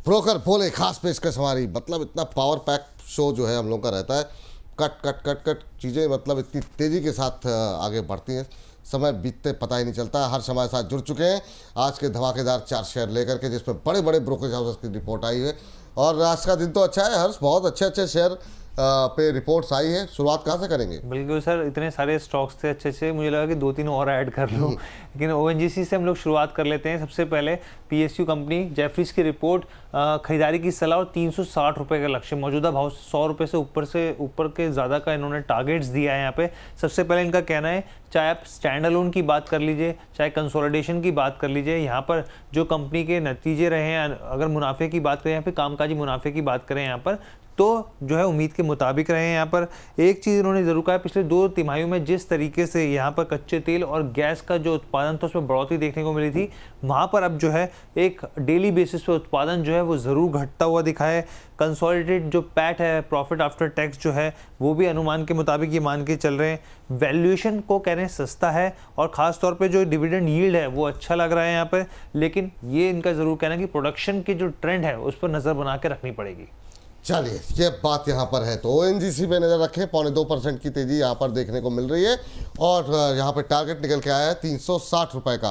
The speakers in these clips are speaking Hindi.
ब्रोकर बोले खास पेशकश हमारी, मतलब इतना पावर पैक शो जो है हम लोग का रहता है, कट कट कट कट चीज़ें मतलब इतनी तेज़ी के साथ आगे बढ़ती हैं, समय बीतते पता ही नहीं चलता। हर्ष हमारे साथ जुड़ चुके हैं आज के धमाकेदार 4 शेयर लेकर के, जिसमें बड़े बड़े ब्रोकरेज हाउसेस की रिपोर्ट आई है। और आज का दिन तो अच्छा है हर्ष, बहुत अच्छे अच्छे शेयर पे रिपोर्ट्स आई है। शुरुआत कहाँ से करेंगे? बिल्कुल सर, इतने सारे स्टॉक्स थे अच्छे अच्छे, मुझे लगा कि 2-3 और ऐड कर लूँ, लेकिन ओएनजीसी से हम लोग शुरुआत कर लेते हैं। सबसे पहले पीएसयू कंपनी, जेफरीज की रिपोर्ट, खरीदारी की सलाह और 360 रुपये का लक्ष्य, मौजूदा भाव 100 रुपये से ऊपर के ज़्यादा का इन्होंने टारगेट्स दिया है यहाँ पे। सबसे पहले इनका कहना है, चाहे आप स्टैंड अलोन की बात कर लीजिए, चाहे कंसोलिडेशन की बात कर लीजिए, यहाँ पर जो कंपनी के नतीजे रहे हैं, अगर मुनाफे की बात करें या फिर कामकाजी मुनाफे की बात करें यहाँ पर, तो जो है उम्मीद के मुताबिक रहे हैं। यहाँ पर एक चीज़ इन्होंने ज़रूर कहा, पिछले 2 तिमाहियों में जिस तरीके से यहाँ पर कच्चे तेल और गैस का जो उत्पादन था उसमें बढ़ोतरी देखने को मिली थी, वहाँ पर अब जो है एक डेली बेसिस पे उत्पादन जो है वो ज़रूर घटता हुआ दिखा है। कंसोलिडेटेड जो पैट है, प्रॉफिट आफ्टर टैक्स जो है, वो भी अनुमान के मुताबिक ये मान के चल रहे हैं। वैल्यूएशन को कह रहे हैं सस्ता है, और ख़ास तौर पे जो डिविडेंड यील्ड है वो अच्छा लग रहा है यहाँ पर, लेकिन ये इनका ज़रूर कहना है कि प्रोडक्शन की जो ट्रेंड है उस पर नज़र बना के रखनी पड़ेगी। चलिए, ये बात यहाँ पर है तो ओएनजीसी पे नज़र रखें, 2.25% की तेज़ी यहाँ पर देखने को मिल रही है, और यहाँ पर टारगेट निकल के आया है 360 रुपये का।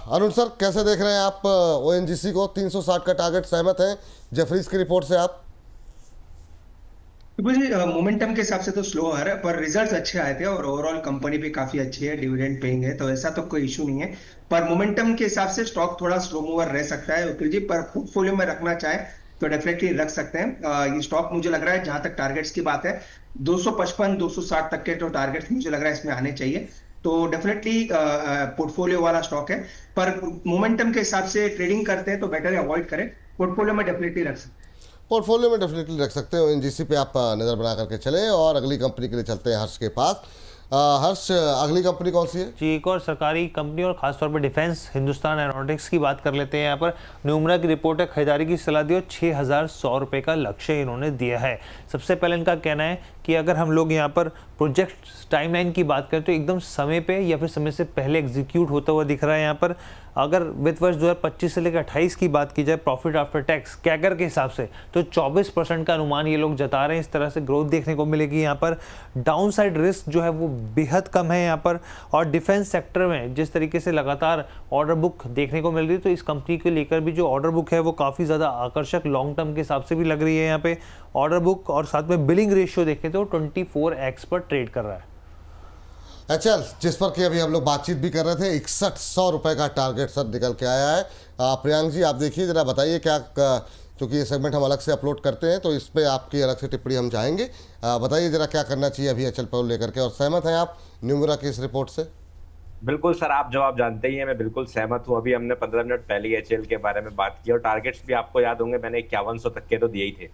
अरुण सर, कैसे देख रहे हैं आप ओएनजीसी को? 360 का टारगेट, सहमत हैं जेफरीज की रिपोर्ट से आप? जी, मोमेंटम के हिसाब से तो स्लो है, पर रिजल्ट्स अच्छे आए थे और ओवरऑल कंपनी भी काफी अच्छी है, डिविडेंड पेइंग है, तो ऐसा तो कोई इशू नहीं है। पर मोमेंटम के हिसाब से स्टॉक थोड़ा स्लो मूवर रह सकता है जी, पर पोर्टफोलियो में रखना चाहे तो डेफिनेटली रख सकते हैं। ये स्टॉक मुझे लग रहा है, जहां तक टारगेट्स की बात है, 255 260 तक के तो टारगेट्स मुझे लग रहा है इसमें आने चाहिए, तो डेफिनेटली पोर्टफोलियो वाला स्टॉक है। पर मोमेंटम के हिसाब से ट्रेडिंग करते हैं तो बेटर अवॉइड करें, पोर्टफोलियो में डेफिनेटली रख सकते हैं। पोर्टफोलियो में डेफिनेटली रख सकते हैं, ओएनजीसी पे आप नज़र बना करके चलें। और अगली कंपनी के लिए चलते हैं हर्ष के पास। हर्ष, अगली कंपनी कौन सी है जी? एक और सरकारी कंपनी और खासतौर पर डिफेंस, हिंदुस्तान एरोनॉटिक्स की बात कर लेते हैं। यहाँ पर न्यूमरा की रिपोर्ट है, खरीदारी की सलाह दी और 6100 रुपये का लक्ष्य इन्होंने दिया है। सबसे पहले इनका कहना है कि अगर हम लोग यहाँ पर प्रोजेक्ट टाइमलाइन की बात करें तो एकदम समय पे या फिर समय से पहले एग्जीक्यूट होता हुआ दिख रहा है। यहाँ पर अगर वित्त वर्ष 2025 से लेकर 28 की बात की जाए प्रॉफिट आफ्टर टैक्स कैगर के हिसाब से, तो 24% का अनुमान ये लोग जता रहे हैं। इस तरह से ग्रोथ देखने को मिलेगी। यहाँ पर डाउन साइड रिस्क जो है वो बेहद कम है यहाँ पर। और डिफेंस सेक्टर में जिस तरीके से लगातार ऑर्डर बुक देखने को मिल रही है, तो इस कंपनी को लेकर भी जो ऑर्डर बुक है वो काफ़ी ज़्यादा आकर्षक लॉन्ग टर्म के हिसाब से भी लग रही है। यहाँ पे ऑर्डर बुक और साथ में बिलिंग रेशियो देखें तो 24x पर ट्रेड कर रहा है। अच्छा, जिस पर कि अभी हम लोग बातचीत भी कर रहे थे, 6100 रुपये का टारगेट सर निकल के आया है। प्रियांक जी, आप देखिए जरा, बताइए क्या, क्योंकि ये सेगमेंट हम अलग से अपलोड करते हैं तो इस पर आपकी अलग से टिप्पणी हम चाहेंगे। बताइए जरा क्या करना चाहिए अभी एचएल पर लेकर के, और सहमत हैं आप न्यूमरा की इस रिपोर्ट से? बिल्कुल सर, आप जवाब जानते ही हैं, मैं बिल्कुल सहमत हूं। अभी हमने 15 मिनट पहले एचएल के बारे में बात की और टारगेट्स भी आपको याद होंगे, मैंने 5100 तक के तो दिए ही थे।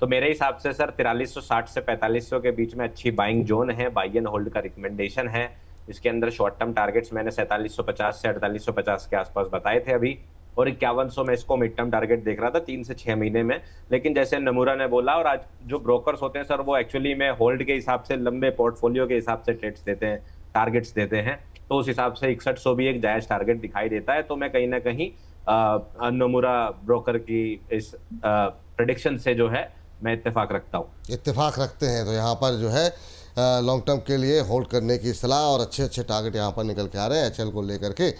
तो मेरे हिसाब से सर 4360 से 4500 के बीच में अच्छी बाइंग जोन है, बाई एंड होल्ड का रिकमेंडेशन है। इसके अंदर शॉर्ट टर्म टारगेट्स मैंने 4750 से 4850 के आसपास बताए थे अभी, और 5100 में इसको मिड टर्म टारगेट देख रहा था 3 से 6 महीने में। लेकिन जैसे नमूरा ने बोला, और आज जो ब्रोकर्स होते हैं सर वो एक्चुअली में होल्ड के हिसाब से, लंबे पोर्टफोलियो के हिसाब से ट्रेड्स देते हैं, टारगेट्स देते हैं, तो उस हिसाब से 6100 भी एक जायज टारगेट दिखाई देता है। तो मैं कहीं ना कहीं नमूरा ब्रोकर की इस प्रेडिक्शन से जो है मैं इत्तेफाक रखता हूँ। इत्तेफाक रखते हैं, तो यहाँ पर जो है लॉन्ग टर्म के लिए होल्ड करने की सलाह, और अच्छे अच्छे टारगेट यहाँ पर निकल के आ रहे हैं एचएल को लेकर के।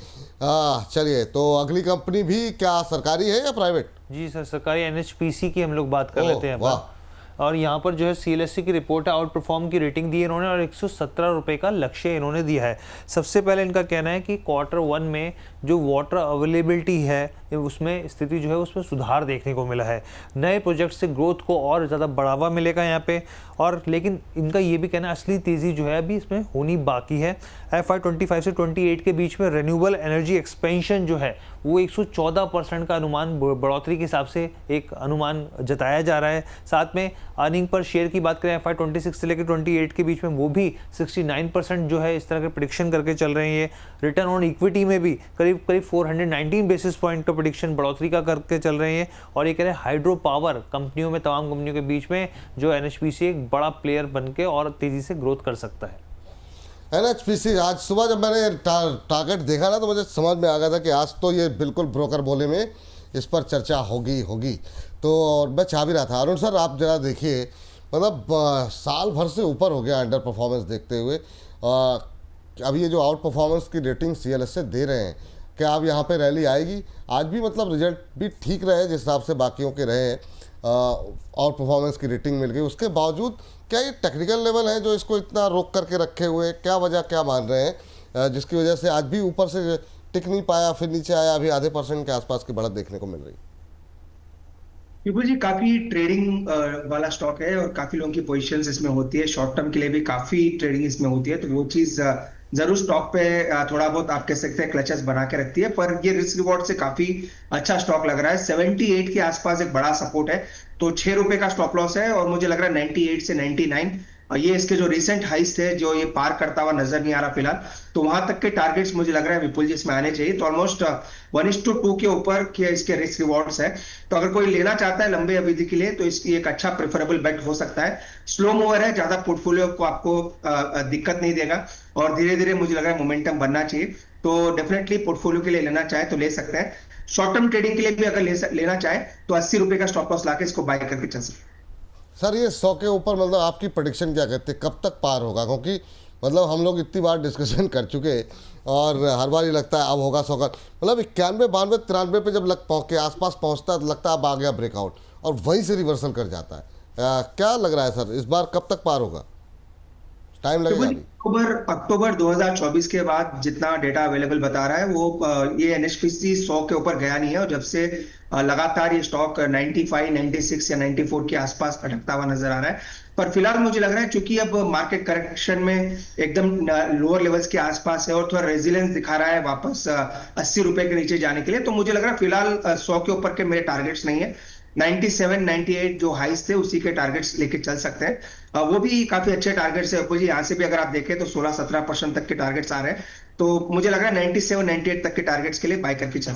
चलिए, तो अगली कंपनी भी क्या सरकारी है या प्राइवेट? जी सर, सरकारी एनएचपीसी की हम लोग बात कर लेते हैं। और यहाँ पर जो है सीएलएससी की रिपोर्ट है, आउट परफॉर्म की रेटिंग दी है इन्होंने और 117 रुपये का लक्ष्य इन्होंने दिया है। सबसे पहले इनका कहना है कि Q1 में जो वाटर अवेलेबिलिटी है उसमें स्थिति जो है उसमें सुधार देखने को मिला है। नए प्रोजेक्ट से ग्रोथ को और ज़्यादा बढ़ावा मिलेगा यहाँ पे। और लेकिन इनका ये भी कहना है असली तेज़ी जो है अभी इसमें होनी बाकी है। FY25 से 28 के बीच में रिन्यूएबल एनर्जी एक्सपेंशन जो है वो 114% का अनुमान बढ़ोतरी के हिसाब से एक अनुमान जताया जा रहा है। साथ में अर्निंग पर शेयर की बात करें FY26 से लेकर 28 के बीच में वो भी 69% जो है इस तरह के प्रेडिक्शन करके चल रहे हैं। ये रिटर्न ऑन इक्विटी में भी करीब 419 बेसिस पॉइंट का प्रेडिक्शन बढ़ोतरी का करके चल रहे हैं। और ये कह रहे हैं हाइड्रो पावर कंपनियों में, तमाम कंपनियों के बीच में जो एनएचपीसी एक बड़ा प्लेयर बन के और तेज़ी से ग्रोथ कर सकता है। एनएचपीसी, आज सुबह जब मैंने टारगेट देखा ना तो मुझे समझ में आ गया था कि आज तो ये बिल्कुल ब्रोकर बोले में इस पर चर्चा होगी होगी। तो और मैं चाह भी रहा था, अरुण सर आप जरा देखिए, मतलब साल भर से ऊपर हो गया अंडर परफॉर्मेंस देखते हुए। अब ये जो आउट परफॉर्मेंस की रेटिंग CLSA दे रहे हैं, क्या अब यहाँ पे रैली आएगी? आज भी मतलब रिजल्ट भी ठीक रहे जिस हिसाब से बाकियों के रहे हैं, आउट परफॉर्मेंस की रेटिंग मिल गई, उसके बावजूद क्या ये टेक्निकल लेवल है जो इसको इतना रोक करके रखे हुए, क्या वजह क्या मान रहे हैं जिसकी वजह से आज भी ऊपर से टिक नहीं पाया, फिर नीचे आया, अभी आधे % के आसपास की बढ़त देखने को मिल रही? विपुल जी, काफी ट्रेडिंग वाला स्टॉक है और काफी लोगों की पोजीशंस इसमें होती है, शॉर्ट टर्म के लिए भी काफी ट्रेडिंग इसमें होती है, तो वो चीज जरूर स्टॉक पे थोड़ा बहुत आप कह सकते हैं क्लचेस बना के रखती है, पर ये रिस्क रिवॉर्ड से काफी अच्छा स्टॉक लग रहा है। 78 के आसपास एक बड़ा सपोर्ट है, तो 6 रुपए का स्टॉप लॉस है, और मुझे लग रहा है 98 से 99 ये इसके जो रिसेंट हाइस थे जो ये पार करता हुआ नजर नहीं आ रहा फिलहाल, तो वहां तक के टारगेट्स मुझे लग रहा है विपुल जी इसमें आने चाहिए। तो ऑलमोस्ट 1:2 के ऊपर के इसके रिस्क रिवॉर्ड्स है, तो अगर कोई लेना चाहता है लंबे अवधि के लिए तो इसकी एक अच्छा प्रेफरेबल बेट हो सकता है। स्लो मूवर है, ज्यादा पोर्टफोलियो को आपको दिक्कत नहीं देगा, और धीरे धीरे मुझे लग रहा है मोमेंटम बनना चाहिए, तो डेफिनेटली पोर्टफोलियो के लिए लेना चाहे तो ले सकते हैं। शॉर्ट टर्म ट्रेडिंग के लिए भी अगर लेना चाहे तो 80 रुपए का स्टॉप लॉस लाके इसको बाय करके चल सकते हैं। सर ये 100 के ऊपर मतलब आपकी प्रेडिक्शन क्या कहते हैं, कब तक पार होगा? क्योंकि मतलब हम लोग इतनी बार डिस्कशन कर चुके और हर बार ये लगता है अब होगा 100 का, मतलब 91, 92, 93 पे जब के आसपास पहुंचता है तो लगता है अब आ गया ब्रेकआउट, और वहीं से रिवर्सल कर जाता है। क्या लग रहा है सर इस बार कब तक पार होगा? टाइम लगेगा अभी? अक्टूबर 2024 के बाद जितना डेटा अवेलेबल बता रहा है वो ये NHPC 100 के ऊपर गया नहीं है, और जब से लगातार ये स्टॉक 95, 96 या 94 के आसपास अटकता हुआ नजर आ रहा है। पर फिलहाल मुझे लग रहा है चूंकि अब मार्केट करेक्शन में एकदम लोअर लेवल्स के आसपास है और थोड़ा रेजिलेंस दिखा रहा है वापस 80 रुपए के नीचे जाने के लिए, तो मुझे लग रहा है फिलहाल 100 के ऊपर के मेरे टारगेट्स नहीं है। 97, 98 जो हाइस थे उसी के टारगेट्स लेके चल सकते हैं, वो भी काफी अच्छे टारगेट्स है जी। यहाँ से भी अगर आप देखें तो 16-17% तक के टारगेट्स आ रहे हैं, तो मुझे लग रहा है 97, 98 तक के टारगेट्स के लिए बाय करके चल।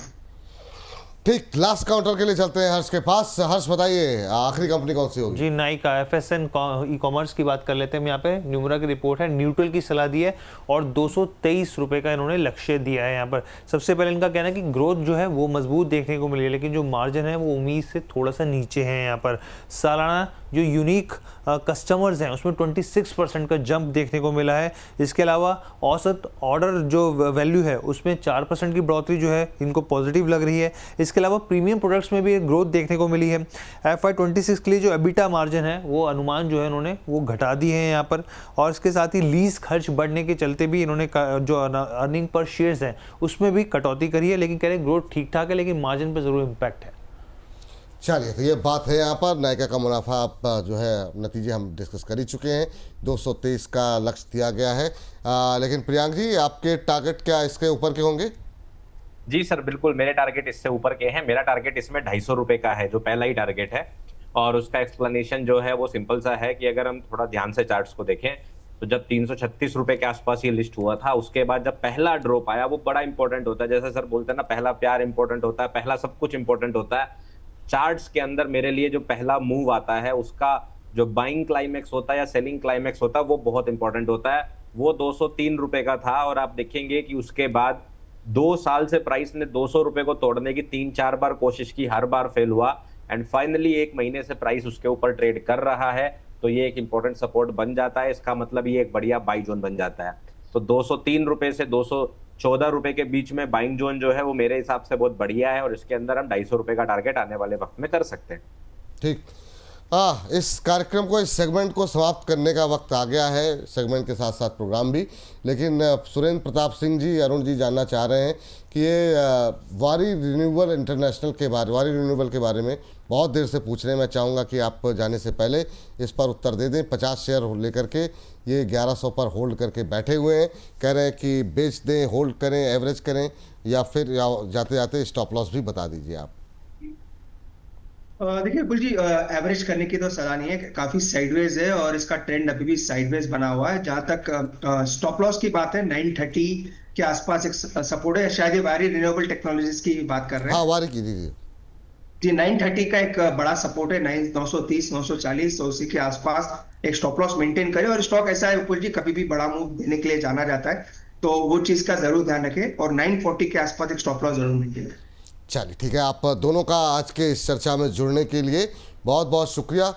ठीक, लास्ट काउंटर के लिए चलते हैं हर्ष के पास। हर्ष बताइए आखिरी कंपनी कौन सी होगी? जी नाइका FSN ई कॉमर्स की बात कर लेते हैं हम यहाँ पे। न्यूमरा की रिपोर्ट है, न्यूट्रल की सलाह दी है और 223 रुपए का इन्होंने लक्ष्य दिया है यहाँ पर। सबसे पहले इनका कहना है कि ग्रोथ जो है वो मजबूत देखने को मिली है, लेकिन जो मार्जिन है वो उम्मीद से थोड़ा सा नीचे है यहाँ पर। सालाना जो यूनिक कस्टमर्स हैं उसमें 26% का जंप देखने को मिला है। इसके अलावा औसत ऑर्डर जो वैल्यू है उसमें 4% की बढ़ोतरी जो है इनको पॉजिटिव लग रही है। इसके अलावा प्रीमियम प्रोडक्ट्स में भी ग्रोथ देखने को मिली है। FY26 के लिए जो EBITDA मार्जिन है वो अनुमान जो है इन्होंने वो घटा दिए हैं यहाँ पर, और इसके साथ ही लीज खर्च बढ़ने के चलते भी इन्होंने जो अर्निंग पर शेयर्स है उसमें भी कटौती करी है, लेकिन कह रहे ग्रोथ ठीक ठाक है, लेकिन मार्जिन पर जरूर इम्पैक्ट है। चलिए, तो ये बात है यहाँ पर। नाइका का मुनाफा आप जो है नतीजे हम डिस्कस कर ही चुके हैं, 223 का लक्ष्य दिया गया है। लेकिन प्रियांक जी आपके टारगेट क्या इसके ऊपर के होंगे? जी सर बिल्कुल, मेरे टारगेट इससे ऊपर के हैं। मेरा टारगेट इसमें 250 रुपए का है, जो पहला ही टारगेट है, और उसका एक्सप्लेनेशन जो है वो सिंपल सा है कि अगर हम थोड़ा ध्यान से चार्ट्स को देखें तो जब 336 रुपए के आसपास ये लिस्ट हुआ था, उसके बाद जब पहला ड्रॉप आया वो बड़ा इंपॉर्टेंट होता है। जैसे सर बोलते हैं ना, पहला प्यार इंपॉर्टेंट होता है, पहला सब कुछ इंपॉर्टेंट होता है। चार्ट्स के अंदर मेरे लिए जो पहला मूव आता है उसका जो बाइंग क्लाइमेक्स होता है या सेलिंग क्लाइमेक्स होता है वो बहुत इंपॉर्टेंट होता है। वो 203 रुपए का था, और आप देखेंगे कि उसके बाद 2 साल से प्राइस ने 200 रुपए को तोड़ने की 3-4 बार कोशिश की, हर बार फेल हुआ, एंड फाइनली 1 महीने से प्राइस उसके ऊपर ट्रेड कर रहा है, तो ये एक इंपॉर्टेंट सपोर्ट बन जाता है। इसका मतलब ये एक बढ़िया बाई जोन बन जाता है। तो 203 रुपए से 214 रुपए के बीच में बाइंग जोन जो है वो मेरे हिसाब से बहुत बढ़िया है, और इसके अंदर हम 250 रुपए का टारगेट आने वाले वक्त में कर सकते हैं। ठीक, इस कार्यक्रम को, इस सेगमेंट को समाप्त करने का वक्त आ गया है, सेगमेंट के साथ साथ प्रोग्राम भी। लेकिन सुरेंद्र प्रताप सिंह जी, अरुण जी जानना चाह रहे हैं कि ये वारी रिन्यूएबल के बारे में बहुत देर से पूछ रहे हैं। मैं चाहूँगा कि आप जाने से पहले इस पर उत्तर दे दें। 50 शेयर लेकर के ये 1100 पर होल्ड करके बैठे हुए हैं, कह रहे हैं कि बेच दें, होल्ड करें, एवरेज करें, या फिर जाते जाते स्टॉप लॉस भी बता दीजिए आप। देखिए विपुल जी, एवरेज करने की तो सलाह नहीं है, काफी साइडवेज है और इसका ट्रेंड अभी भी साइडवेज बना हुआ है। जहां तक स्टॉप लॉस की बात है, 930 के आसपास एक सपोर्ट है, शायद ये वारी रिन्यूएबल टेक्नोलॉजीज की बात कर रहे हैं। हाँ, वारी की दीजिए जी। 930 का एक बड़ा सपोर्ट है, 930, 940, तो उसी के आसपास एक स्टॉप लॉस मेंटेन करें। और स्टॉक ऐसा है विपुल जी, कभी भी बड़ा मूव देने के लिए जाना जाता है, तो वो चीज का जरूर ध्यान रखें, और 940 के आसपास एक स्टॉप लॉस जरूर मेंटेन करें। चलिए ठीक है, आप दोनों का आज के इस चर्चा में जुड़ने के लिए बहुत बहुत शुक्रिया।